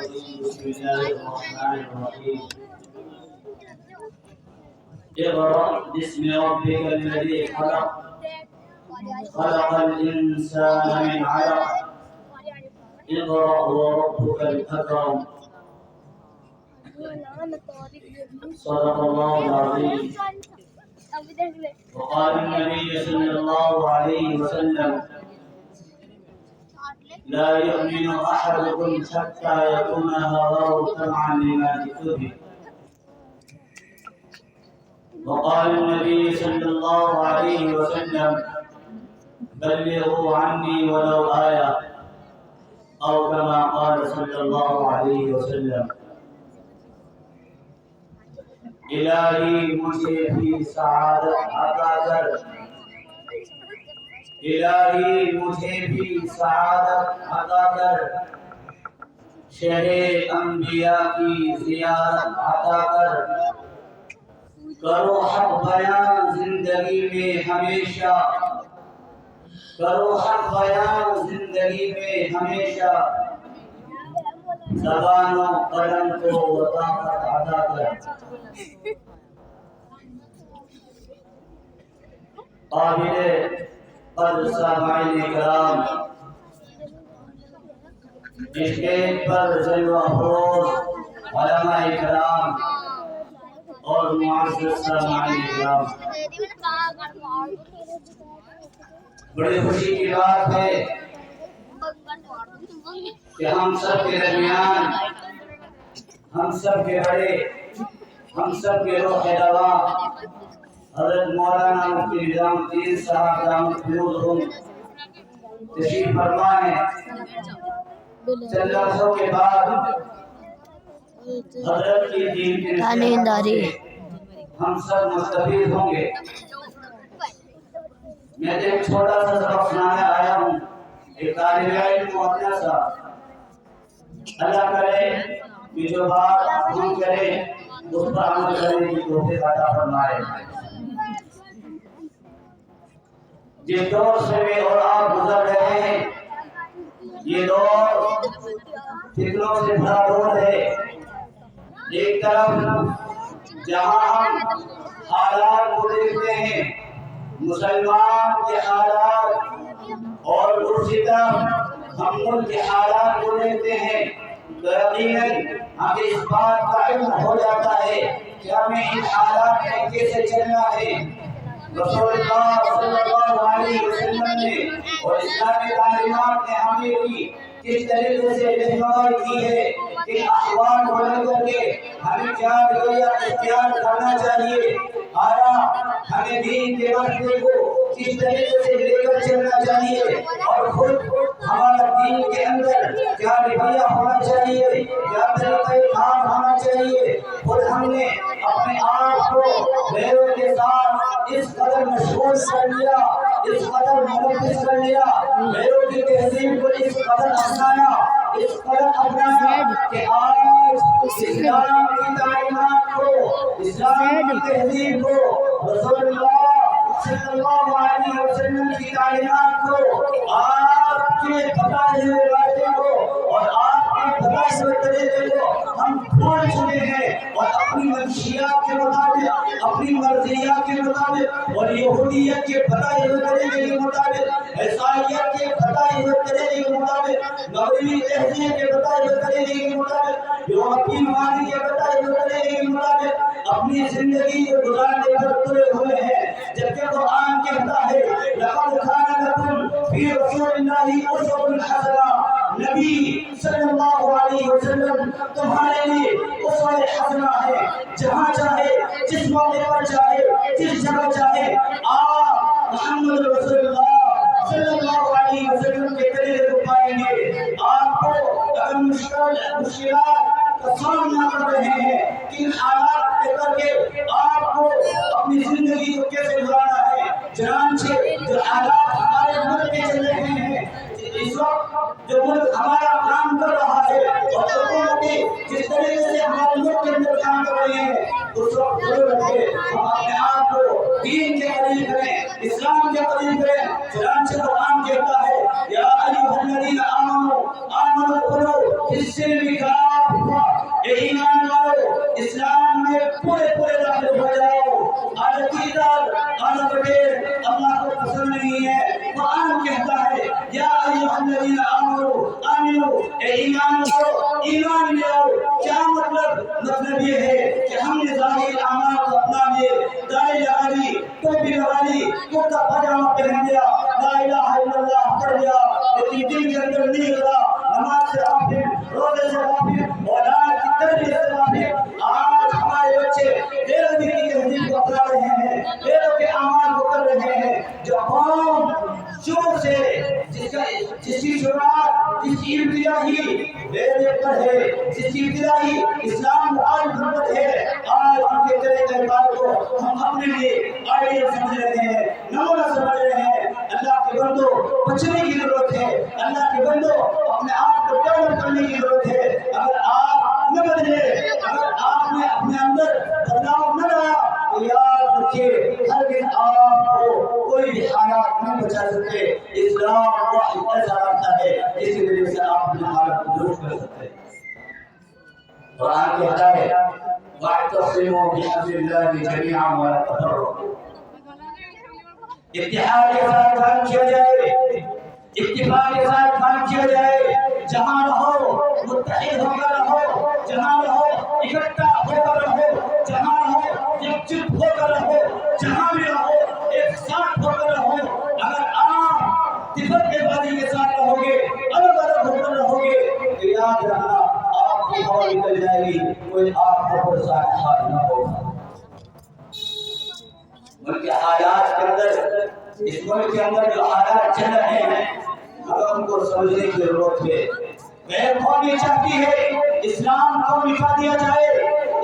الرجيم بسم الله الرحمن الرحيم اقرأ باسم ربك الذي خلق خلق الإنسان من علق اقرأ وربك الأكرم صدق الله العظيم. وقال النبي صلى الله عليه وسلم لا يؤمن أحدكم حتى يكون هواه تبعا لما جئت به. وقال النبي صلى الله عليه وسلم بلغوا عني ولو آية أو كما قال صلى الله عليه وسلم. الہی مجھے بھی سعادت عطا کر، الہی مجھے بھی سعادت عطا کر، شہر انبیاء کی زیارت عطا کر، کرو حق بیان زندگی میں ہمیشہ، کرو حق بیان زندگی میں ہمیشہ، زبان و قلم کو وطاقت عطا کر۔ قابل قدر سامعین کرام، اسٹیج پر جلوہ فروز علماء کرام اور معزز سامعین کرام، بڑی خوشی کی بات ہے کہ ہم سب کے درمیان، ہم سب کے بڑے، ہم سب کے روح رواں حضرت مولانا مفتی نظام الدین صاحب دامت قنوتہم تشریف فرما ہے۔ چند لفظوں کے بعد حضرت کی دین کے نصیحت سے ہم سب مستفید ہوں گے۔ میں ایک چھوٹا سا سبق سنانے آیا ہوں، ایک طالب علم محترم سا، اللہ کرے کہ جو بات ہم کریں اس پر عمل کرنے کی توفیق عطا فرمائے۔ جس دور سے میں اور آپ گزر رہے ہیں، یہ دور فتنوں سے بھرا دور ہے۔ ایک طرف جہاں ہم حالات کو دیکھتے ہیں، مسلمان کے حالات، اور دوسری طرف ہم ملک کے حالات کو دیکھتے ہیں، تو یقیناً ہمیں اس بات کا علم ہو جاتا ہے کہ ہمیں ان حالات میں کیسے چلنا ہے۔ رسول اللہ صلی اللہ علیہ وسلم نے اور اسلامی تعلیمات نے ہمیں بھی کس طریقے سے رہنمائی کی ہے کہ احوال کو لے کر کے ہمیں کیا رویہ اختیار کرنا چاہیے، آیا ہمیں دین کے مسئلے کو کس طریقے سے لے کر چلنا چاہیے، اور خود ہمارا دین کے اندر کیا رویہ ہونا چاہیے، کیا طریقہ کار ہونا چاہیے۔ خود ہم نے اپنے آپ کو غیروں کے ساتھ اس قدر مشغول کر لیا، اس قدر ملوث کر لیا، غیروں کی تہذیب کو اس قدر اپنایا، اس قدر اپنایا کہ آج اسلام کی تعلیمات کو، اسلام کی تہذیب کو، رسول اللہ صلی اللہ علیہ وسلم کی تعلیمات کو، آپ کے بتائے ہوئے راستے کو اور آپ کے بتائے ہوئے طریقے کو ہم بھول چکے ہیں، اور اپنی منشیات کے مطابق، اپنی مرضیات کے مطابق، اور یہودیت کے بتائے ہوئے طریقے کے مطابق، عیسائیت کے بتائے ہوئے طریقے کے مطابق، مغربی تہذیب کے بتائے ہوئے طریقے کے مطابق، یورپی ممالک کے بتائے ہوئے طریقے کے مطابق اپنی زندگی کو گزارنے پر تلے ہوئے ہیں، جبکہ قرآن کہتا ہے لقد کان لکم فی رسول اللہ اسوۃ حسنہ، نبی صلی اللہ علیہ وسلم تمہارے لیے اسوہ حسنہ ہے۔ جہاں چاہے، جس موقع پر چاہے، جس جگہ چاہے، آپ محمد رسول اللہ صلی اللہ علیہ وسلم کے طریقے کو پائیں گے۔ آپ کو اگر مشکلات کا سامنا کر رہے ہیں، کن حالات کے کر کے آپ کو اپنی زندگی کو کیسے گزارنا ہے، چنانچہ جو حالات ہمارے ملک میں چل رہے ہیں، اس وقت جو ملک ہمارا کام کر رہا ہے، اور حکومتیں جس طریقے سے ہمارے ملک کے اندر کام کر رہے ہیں، اس وقت ضرورت ہے ہم اپنے آپ کو دین کے قریب کریں، اسلام کے قریب کریں۔ چنانچہ قرآن کہتا ہے یا ایھا الذین آمنوا آمنوا ادخلوا فی السلم کافۃ، ایمان والو اسلام میں پورے داخل ہو جاؤ. آدھا بٹیر اللہ کو پسند نہیں ہے. قرآن کہتا ہے یا ایھا الذین آمنوا اے ایمان والو ایمان لے آؤ. کیا مطلب یہ ہے کہ ہم نے ظاہری اعمال کو اپنا لیے, داڑھی لگا لی, ٹوپی لگا لی, کرتا پاجامہ پہن لیا, لا الہ الا اللہ پڑھ لیا, لیکن دل کے اندر نہیں لگا, نماز سے غافل, روزے سے غافل, اولاد کی تربیت سے غافل. آج ہمارے بچے بے کی تہذیب کو اپنا رہے ہیں, غیروں کے اعمال کو کر رہے ہیں. جو قوم شروع سے جس کی شروعات جس کی ابتدائی میرے پر ہے, جس کی ابتدائی اسلام آج محبت ہے, آج ان کے طریقہ کار کو ہم اپنے لیے آئیڈیل سمجھ رہے ہیں, نمونہ سمجھ رہے ہیں. اللہ کے بندو بچنے کی ضرورت ہے, اللہ کے بندو اپنے آپ کو ڈیولپ کرنے کی ضرورت ہے. اگر آپ نہ بدلے, اگر آپ نے اپنے اندر بدلاؤ نہ لایا تو یاد رکھیے ہرگز آپ کو کوئی بھی حالات نہیں بچا سکتے. اسلام واحد ایسا رابطہ ہے جس کی وجہ سے آپ اپنے حالات کو درست کر سکتے ہیں. قرآن کہتا ہے واعتصموا بحبل اللہ جميعا ولا تفرقوا. اتحاد کے ساتھ کام کیا جائے, اتفاق کے ساتھ کام کیا جائے. جہاں رہو متحد ہو کر رہو, جہاں رہو اکٹھا ہو کر رہو, جہاں رہو یکجہت ہو کر رہو, جہاں بھی رہو ایک ساتھ ہو کر رہو. اگر آپ تفرقے بازی کے ساتھ رہو گے, الگ ہو کر رہو گے تو یاد رکھنا آپ کی ہوا نکل جائے گی, کوئی آپ کو پرسان حال نہ ہوگا. ملک کے حالات کے اندر, اس ملک کے اندر جو حالات چل رہے ہیں ہمیں ان کو سمجھنے کی ضرورت ہے. غیر قومی چاہتی ہے اسلام کو مٹا دیا جائے,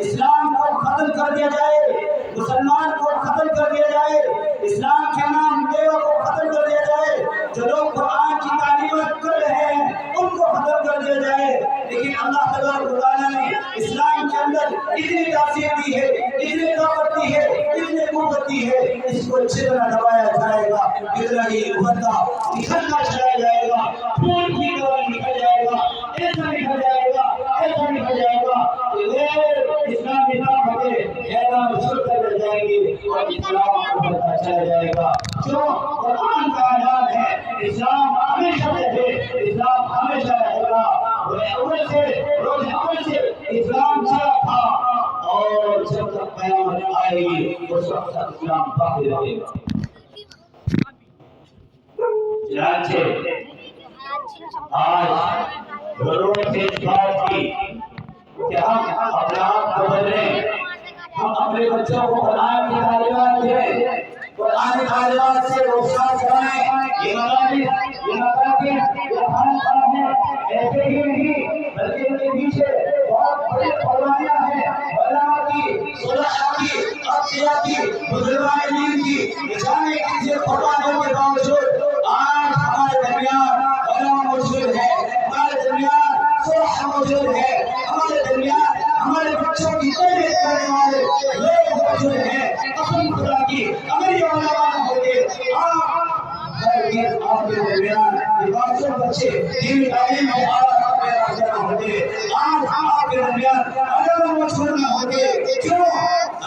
اسلام کو ختم کر دیا جائے, مسلمان کو ختم کر دیا جائے, اسلام کے نام دیو کو ختم کر دیا جائے, جو لوگ قرآن کی تعلیمات کر رہے ہیں ان کو ختم کر دیا جائے. لیکن اللہ تعالیٰ نے اسلام کے اندر اتنی تاثیر دی ہے, اتنی طاقت دی ہے, اتنی قوت دی ہے, اس کو اچھی طرح دبایا جائے گا, اتنا ہی ابھرتا نکھرتا چلا جائے گا, پھول کی طرح نکل جائے گا, ایسا نکل جائے گا, ایسا نکل جائے گا کہ اسلامی طاقتیں حیران شروع کر جائیں گی اور اسلام ابھرتا چلا جائے گا. جو قرآن کا اعلان ہے اسلام ہمیشہ رہے, اسلام ہمیشہ رہے گا. روز اول سے اسلام چلا تھا اور جب تک قیامت آئے گی اس وقت تک اسلام باقی رہے گا. چنانچہ آج ضرورت ہے اس بات کی کہ ہم اپنے آپ کو بدلیں, ہم اپنے بچوں کو قرآن کی تعلیمات دیں, قرآن کی تعلیمات سے روشن کرائیں. یہ مقاصد یہ خانقاہ ہیں, ایسے ہی نہیں بلکہ ان کے پیچھے بہت بڑی قربانیاں ہیں, علماء کی, صلحاء کی, اقتداء کی, بزرگان دین کی. جانے کیجیے قربانیوں کے باوجود آج ہمارے درمیان علماء موجود ہے, ہمارے درمیان صلحاء موجود ہے, ہمارے درمیان ہمارے بچوں کی تربیت کرنے والے لوگ موجود ہیں. قسم خدا کی اگر یہ علماء ہوتے آپ کے درمیان یہ بچے دینی تعلیم کے اعلیٰ میں راجہ ہوتے, آج آپ کے درمیان علماء موجود نہ ہوتے. کیوں؟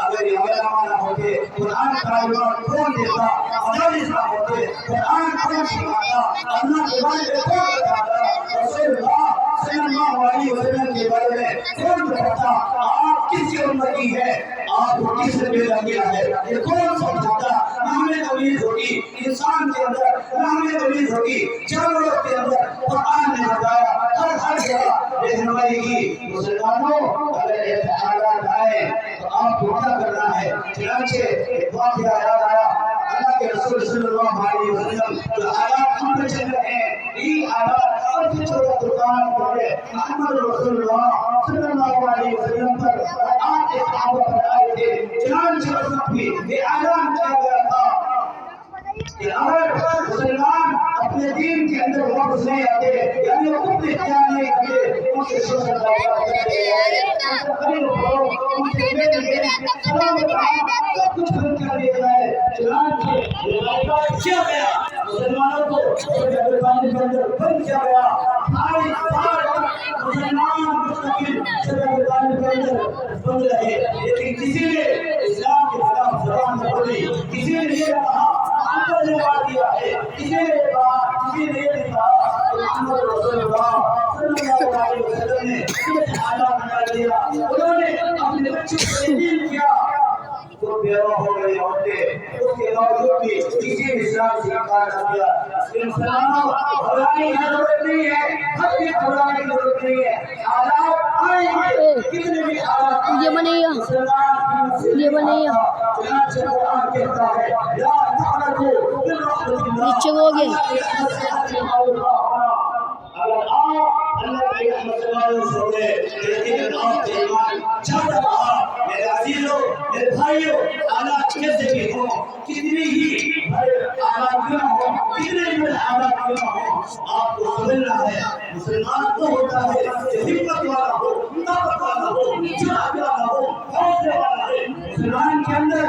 اگر یہ علماء نہ ہوتے قرآن تعلیمات کون دیتا, مدارس نہ ہوتے قرآن کون سکھاتا, اللہ کے بارے میں کون بتاتا, رسول اللہ صلی اللہ علیہ وسلم کے بارے میں کون بتاتا, آپ کس کی امتی ہے, آپ کو کس نے پیدا کیا ہے, یہ کون سمجھاتا. نہ ہمیں تمیز ہوگی انسان کے اندر, نہ ہمیں تمیز ہوگی جانوروں کے اندر. قرآن نے بتایا ہر جگہ رہنمائی کی. مسلمانوں اگر ایسے حالات آئے تو آپ کو کیا کرنا ہے. چنانچہ ایک واقعہ یاد آیا, اللہ کے رسول صلی اللہ علیہ وسلم جو حالات ہم پہ چل رہے ہیں, یہ حالات اور سے چھوٹا دکان پڑے محمد رسول اللہ صلی اللہ علیہ وسلم پر آپ کے صحابہ پر آئے تھے. چنانچہ اس وقت بھی یہ اعلان کیا گیا تھا کہ اگر مسلمان اپنے دین کے اندر واپس نہیں آتے, یعنی وہ خود اختیار نہیں کرتے, ان سے سوشل سب کچھ بند کر دیا جائے. چنانچہ کیا گیا, مسلمانوں کو بند کیا گیا. مسلمان مستقل سن رہے، لیکن کسی نے اسلام کے خلاف زبان نہ کھولی، کسی نے یہ کہا آنکر نے مار دیا ہے، کسی نے یہ کہا، کسی نے یہ کہا کہ محمد رسول اللہ صلی اللہ علیہ وسلم نے اعلیٰ بنا دیا، انہوں نے اپنے بچوں کو یتیم کیا، تو بیوہ ہو گئی عورتیں، اس کے باوجود بھی کسی نے اسلام سے انکار نہ کیا۔ مسلمانوں گھبرانے کی ضرورت نہیں ہے، ہر کی گھبرانے کی ضرورت نہیں ہے، حالات آئیں گے، کتنے بھی حالات آئیں گے، مسلمان چنانچہ قرآن کہتا ہے لا تقنطوا من رحمت اللہ، اگر آپ اللہ کی رحمت سے مایوس ہو گئے، لیکن آپ کا ایمان جاتا رہا۔ میرے عزیزوں، میرے بھائیوں، حالات کیسے بھی ہوں، کتنی ہی حالات کیوں نہ ہوں، کتنے بھی حالات کیوں نہ ہوں، آپ کو سمجھنا ہے مسلمان وہ ہوتا ہے جو ہمت والا ہو، طاقت والا ہو، جرأت والا ہو، حوصلے والا ہے۔ مسلمان کے اندر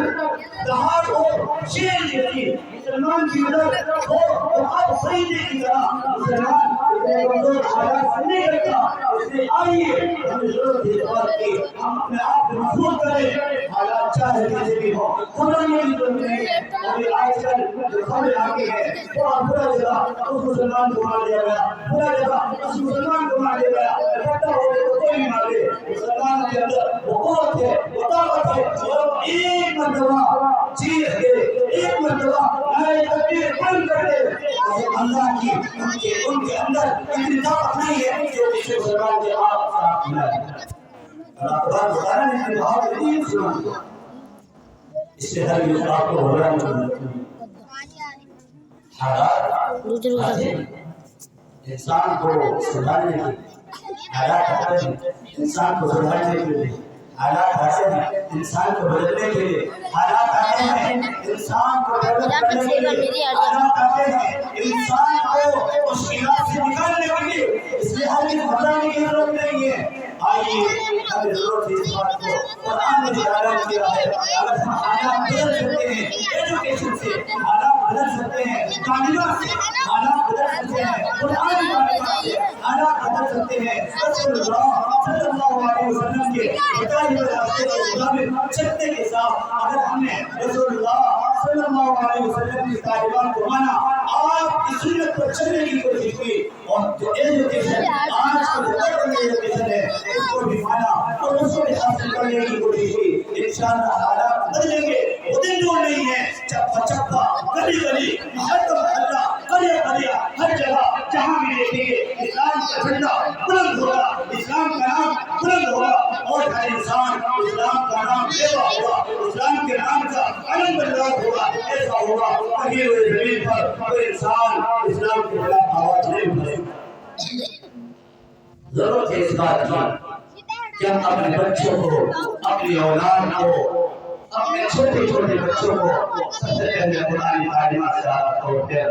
دہاڑ ہو، شیر جیسی مسلمان کی اندر ہو، اور آپ خریدے کی طرح مسلمان حالات نہیں کرتا، اس لیے آئیے ہمیں ضرورت ہے اس بات کی ہم اپنے آپ کو محفوظ کریں، حالات چاہے کیسے بھی ہو، گھبرانے کی ضرورت نہیں ہے۔ ابھی آج کل جو خبریں آتی ہیں برا جگہ اس مسلمان کو مار دیا گیا، برا جگہ اس مسلمان کو مار دیا گیا، اکٹھا ہو گئے تو کوئی نہیں مارے۔ مسلمان کے اندر وہ قوت ہے، وہ طاقت ہے، اور ایک مرتبہ چیخ کے، ایک مرتبہ نعرہ تکبیر بند کر دے، اللہ کی ان کے اندر اتنی طاقت نہیں ہے جو کسی مسلمان کے آپ ساتھ ملائے۔ اللہ تبارک و تعالیٰ نے اپنے بہت دین مسلمان کو، اس سے ہر ایک آپ کو گھبرانے کی ضرورت نہیں۔ حالات انسان کو سدھارنے کے لیے، حالات آتے ہیں انسان کو سدھارنے کے لیے، حالات آتے ہیں انسان کو بدلنے کے لیے، حالات آتے ہیں انسان کو ڈیولپ کرنے کے لیے، حالات آتے ہیں انسان کو مشکلات سے نکالنے کے لیے، اس لیے ہر ایک گھبرانے کی ضرورت نہیں ہے۔ آئیے ہمیں ضرورت ہے اس بات کو، قرآن نے بھی اعلان کیا ہے اگر ہم حالات بدل سکتے ہیں، ایجوکیشن سے حالات بدل سکتے ہیں، تعلیمات سے حالات بدل سکتے ہیں، قرآن کی تعلیمات سے حالات بدل سکتے ہیں، رسول اللہ صلی اللہ علیہ وسلم کے بتائے ہوئے راستے کے مطابق چلنے کے ساتھ اگر ہم نے رسول اللہ صلی اللہ علیہ وسلم کی تعلیمات کو مانا، آپ کی سنت پر چلنے کی کوشش کی، اور جو ایجوکیشن آج کا جو ایجوکیشن ہے اس کو بھی مانا اور اس کو بھی حاصل کرنے کی کوشش کی، انشاءاللہ حالات بدلیں گے۔ وہ دن دور نہیں ہے، چپا چپا، گلی گلی، محلہ محلہ، قریہ قریہ، ہر جگہ جہاں بھی دیکھیں گے اسلام کا جھنڈا بلند ہوگا، اسلام کا نام بلند ہوگا، اور ہر انسان اسلام کا نام لیوا ہوگا، اسلام کے نام کا علم بردار ہوگا۔ ایسا ہوگا کہیں ہوئے زمین پر کوئی انسان اسلام کے خلاف آواز نہیں اٹھائے گا۔ ضرورت ہے اس بات کی کہ ہم اپنے بچوں کو، اپنی اولاد کو، اپنے چھوٹے چھوٹے بچوں کو سب سے پہلے قرآن کی تعلیمات سے آگاہ کرتے ہیں۔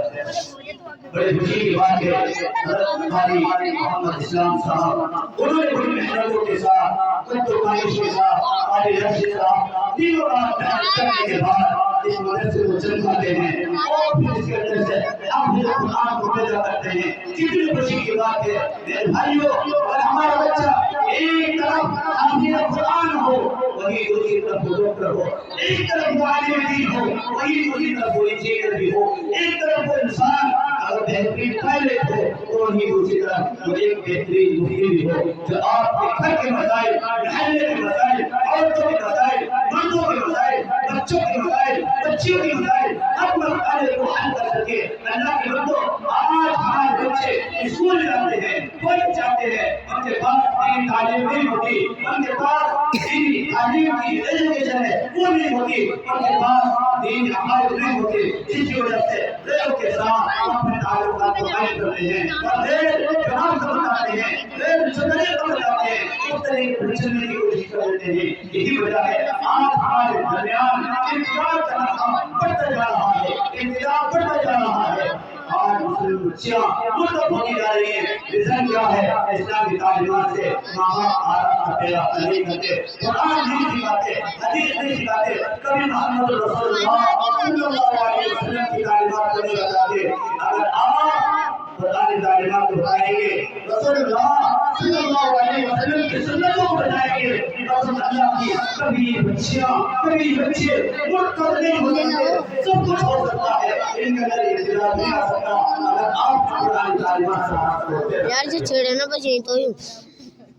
بڑے خوشی کی بات ہے حضرت مفتی محمد اسلام صاحب، انہوں نے بڑی محنتوں کے ساتھ، کانش کے ساتھ، قاری رشید کے ساتھ تینوں رات محنت کرنے کے بعد اس مدرسے کو چمکاتے ہیں، اور پھر اس کے اندر سے حافظ قرآن کو پیدا کرتے ہیں۔ کتنی خوشی کی بات ہے میرے بھائیوں، اور ہمارا بچہ ایک طرف حافظ قرآن ہو، وہی دوسری طرف ڈاکٹر ہو، ایک طرف عالم دین ہو، وہی دوسری طرف وہ انجینئر بھی ہو، ایک طرف وہ انسان اگر بہترین پائلٹ ہو تو وہی دوسری طرف وہ ایک بہترین مفتی بھی ہو، جو آپ کے گھر کے مسائل، محلے کے مسائل، عورتوں کے مسائل، مردوں کے مسائل، بچوں کے مسائل، بچیوں کے مسائل، ہر مسئلے کو حل کر سکے۔ اللہ کے بندوں، آج ہمارے بچے اسکول جاتے ہیں، کالج جاتے ہیں، ان کے پاس دینی تعلیم نہیں ہوتی، ان کے پاس دینی تعلیم کی ایجوکیشن ہے وہ نہیں ہوتی، ان کے پاس دینی عقائد نہیں ہوتے، اس کی وجہ سے غیروں کے ساتھ اپنے تعلقات کو قائم کرتے ہیں، اور غیر جواب سمجھ آتے ہیں، غیر چندرے سمجھ آتے ہیں، اس طرح کے چلنے کی کوشش کر دیتے ہیں۔ یہی وجہ ہے آج ہمارے درمیان انتظار کا رقم بڑھتا جا رہا ہے، انتظار بڑھتا جا رہا ہے۔ آج مسلم بچیاں مرتب ہوتی جا رہی ہیں، ریزن کیا ہے؟ اسلامی تعلیمات سے ماں باپ آرام پیدا نہیں کرتے، قرآن نہیں سکھاتے، حدیث نہیں سکھاتے، کبھی محمد رسول اللہ صلی اللہ علیہ وسلم کی تعلیمات کو نہیں بتاتے۔ اگر آپ قرآن تعلیمات کو بتائیں گے، رسول اللہ صلی اللہ علیہ وسلم کی سنتوں کو بتائیں گے، رسول اللہ کی کبھی بچیاں کبھی بچے مرتد نہیں ہو سکتے سب کچھ ہو سکتا ہے ان کے اندر اختلاف نہیں آ سکتا اگر آپ قرآن تعلیمات سے حاصل ہوتے ہیں یار جو چھیڑے نا بچے تو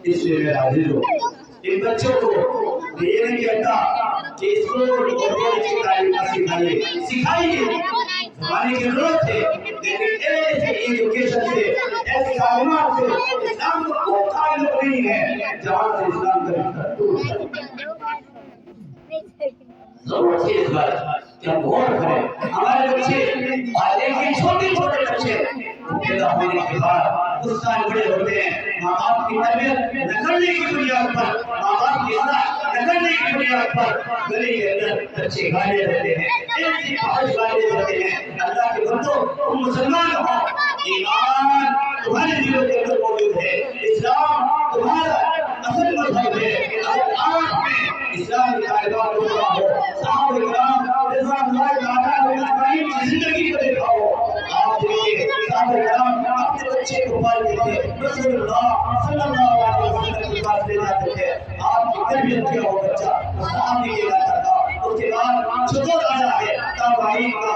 اس لیے میرا عزیز ہو ان بچوں کو یہ نہیں کہتا کہ اس کو کالج کی تعلیمات سکھائیے زمانے کی ضرورت ہے لیکن ایسے ایجوکیشن سے ایسی تعلیمات سے اسلام کو کوئی تعلق نہیں ہے جہاں سے اسلام کا ضرورت ہے اس بات کہ ہم غور کریں ہمارے بچے آج دیکھیں چھوٹے چھوٹے بچے پیدا ہونے کے بعد کچھ سال بڑے ہوتے ہیں ماں باپ کی تربیت نہ کرنے کی بنیاد پر ماں باپ کی اصلاح نہ کرنے کی بنیاد پر گلی کے اندر بچے گانے رہتے ہیں ایسی خواہش گانے رہتے ہیں اللہ کے بندو تم مسلمان ہو ایمان تمہارے دلوں کے اندر موجود ہے اسلام تمہارا اصل مذہب ہے اگر آپ میں اسلامی تعلیمات کو پڑھا ہو صحابہ کرام رضوان اللہ تعالیٰ عنہم کی زندگی کو دیکھا ہو آپ دیکھیں صحابہ کرام اپنے بچے کو پالتے تھے رسول اللہ صلی اللہ علیہ وسلم کے پاس لے جاتے تھے آپ کی تربیت کیا ہو بچہ صحابی کے لاتا تھا اس کے بعد چھوٹا آیا ہے تابعین کا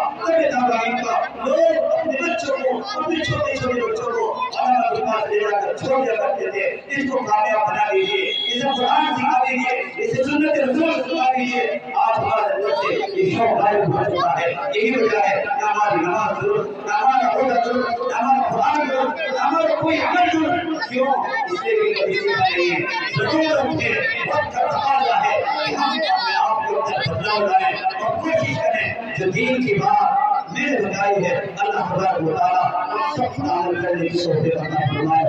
تابعین کا لوگ اپنے بچوں کو اپنے چھوٹے چھوٹے بچوں کو علماء کے پاس لے جا کر چھوڑ دیا کرتے تھے اس کو کامیاب بنا دیجیے اسے قرآن سکھا دیجیے اسے سنت رسول سکھا دیجیے آج ہمارے اندر سے یہ شوق غائب ہو چکا ہے یہی وجہ ہے کہ ہماری نماز درست ہمارا روزہ درست ہمارا قرآن درست ہمارا کوئی عمل درست کیوں اس لیے کہ کبھی سیکھا نہیں ہے ضرورت ہے وقت کا تقاضا ہے کہ ہم اپنے آپ کو اندر بدلاؤ لائیں اور کوشش کریں جو دین کی بات میں نے بتائی ہے اللہ تبارک و تعالیٰ سب عمل کرنے کی توفیق عطا فرمائے